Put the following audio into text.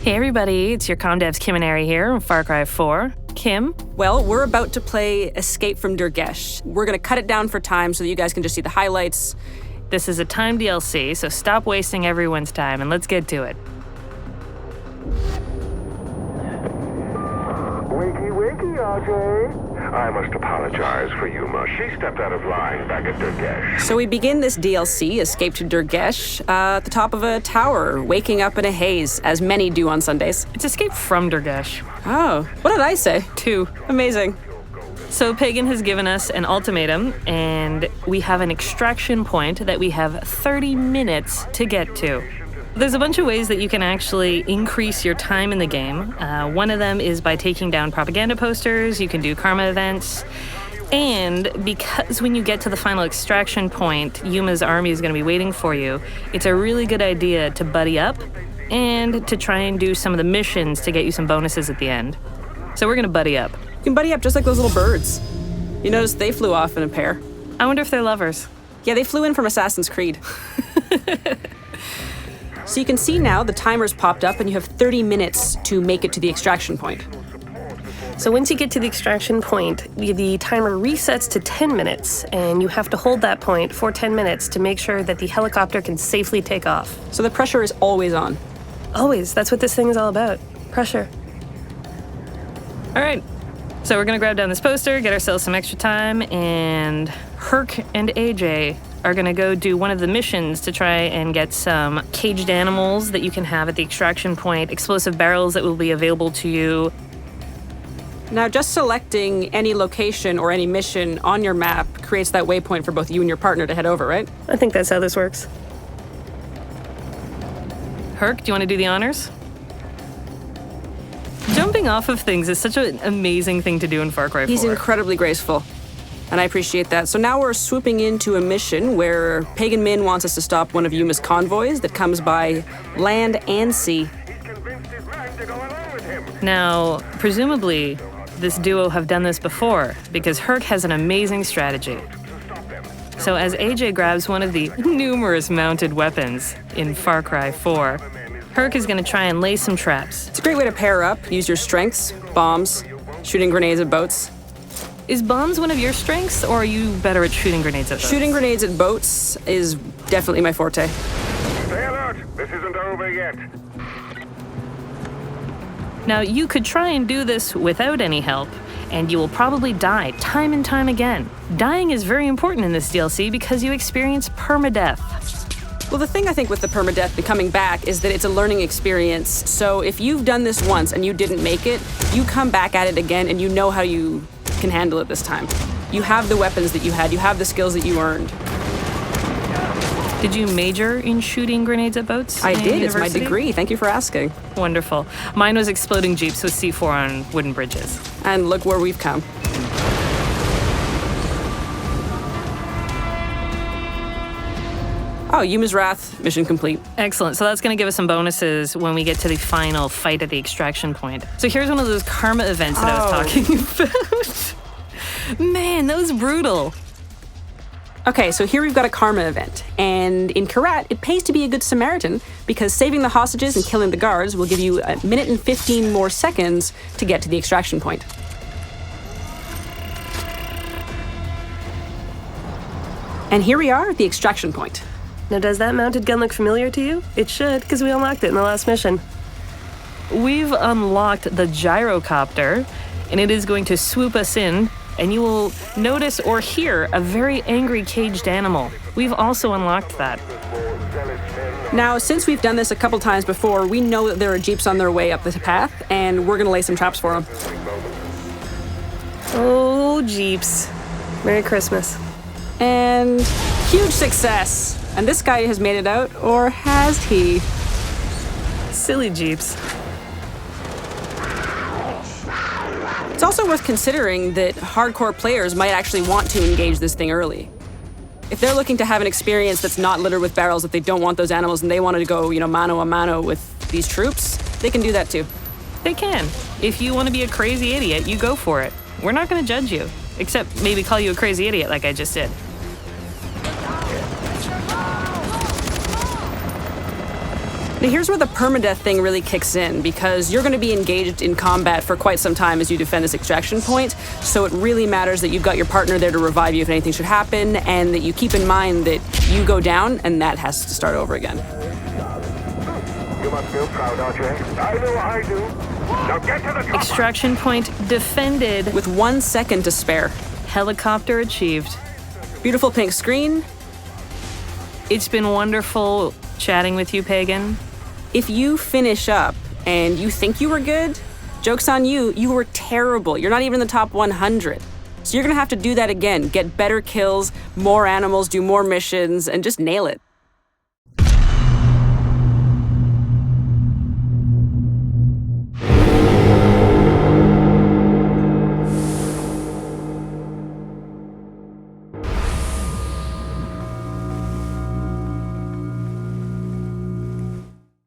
Hey everybody, it's your ComDev's Kim and Ari here from Far Cry 4. Kim? Well, we're about to play Escape from Durgesh. We're going to cut it down for time so that you guys can just see the highlights. This is a time DLC, so stop wasting everyone's time and let's get to it. Wakey, wakey, RJ. I must apologize for Yuma. She stepped out of line back at Durgesh. So we begin this DLC, Escape to Durgesh, at the top of a tower, waking up in a haze, as many do on Sundays. It's Escape from Durgesh. Oh, what did I say? 2. Amazing. So Pagan has given us an ultimatum, and we have an extraction point that we have 30 minutes to get to. There's a bunch of ways that you can actually increase your time in the game. One of them is by taking down propaganda posters. You can do karma events. And because when you get to the final extraction point, Yuma's army is going to be waiting for you, it's a really good idea to buddy up and to try and do some of the missions to get you some bonuses at the end. So we're going to buddy up. You can buddy up just like those little birds. You notice they flew off in a pair. I wonder if they're lovers. Yeah, they flew in from Assassin's Creed. So you can see now the timer's popped up and you have 30 minutes to make it to the extraction point. So once you get to the extraction point, the timer resets to 10 minutes, and you have to hold that point for 10 minutes to make sure that the helicopter can safely take off. So the pressure is always on. Always. That's what this thing is all about. Pressure. All right. So we're going to grab down this poster, get ourselves some extra time, and Herc and AJ are going to go do one of the missions to try and get some caged animals that you can have at the extraction point, explosive barrels that will be available to you. Now, just selecting any location or any mission on your map creates that waypoint for both you and your partner to head over, right? I think that's how this works. Herc, do you want to do the honors? Jumping off of things is such an amazing thing to do in Far Cry 4. He's incredibly graceful, and I appreciate that. So now we're swooping into a mission where Pagan Min wants us to stop one of Yuma's convoys that comes by land and sea. He's convinced his man to go along with him. Now, presumably, this duo have done this before, because Herc has an amazing strategy. So as AJ grabs one of the numerous mounted weapons in Far Cry 4, Herc is going to try and lay some traps. It's a great way to pair up, use your strengths, bombs, shooting grenades at boats. Is bombs one of your strengths, or are you better at shooting grenades at boats? Shooting grenades at boats is definitely my forte. Stay alert. This isn't over yet. Now, you could try and do this without any help, and you will probably die time and time again. Dying is very important in this DLC because you experience permadeath. Well, the thing I think with the permadeath and coming back is that it's a learning experience. So if you've done this once and you didn't make it, you come back at it again and you know how you can handle it this time. You have the weapons that you had, you have the skills that you earned. Did you major in shooting grenades at boats? I did, it's my university? degree, thank you for asking. Wonderful. Mine was exploding jeeps with C4 on wooden bridges. And look where we've come. Oh, Yuma's Wrath, mission complete. Excellent. So that's going to give us some bonuses when we get to the final fight at the extraction point. So here's one of those karma events that I was talking about. Man, that was brutal. Okay, so here we've got a karma event, and in Karat, it pays to be a good Samaritan because saving the hostages and killing the guards will give you a minute and 15 more seconds to get to the extraction point. And here we are at the extraction point. Now, does that mounted gun look familiar to you? It should, because we unlocked it in the last mission. We've unlocked the gyrocopter, and it is going to swoop us in, and you will notice or hear a very angry caged animal. We've also unlocked that. Now, since we've done this a couple times before, we know that there are jeeps on their way up the path, and we're going to lay some traps for them. Oh, jeeps. Merry Christmas. And huge success! And this guy has made it out, or has he? Silly jeeps. It's also worth considering that hardcore players might actually want to engage this thing early. If they're looking to have an experience that's not littered with barrels, if they don't want those animals and they want to go, mano a mano with these troops, they can do that too. They can. If you want to be a crazy idiot, you go for it. We're not going to judge you, except maybe call you a crazy idiot like I just did. Now here's where the permadeath thing really kicks in, because you're going to be engaged in combat for quite some time as you defend this extraction point, so it really matters that you've got your partner there to revive you if anything should happen, and that you keep in mind that you go down and that has to start over again. You must feel proud, RJ. I know I do. Now get to the chopper. Extraction point defended. With 1 second to spare. Helicopter achieved. Beautiful pink screen. It's been wonderful chatting with you, Pagan. If you finish up and you think you were good, joke's on you, you were terrible. You're not even in the top 100. So you're gonna have to do that again. Get better kills, more animals, do more missions, and just nail it.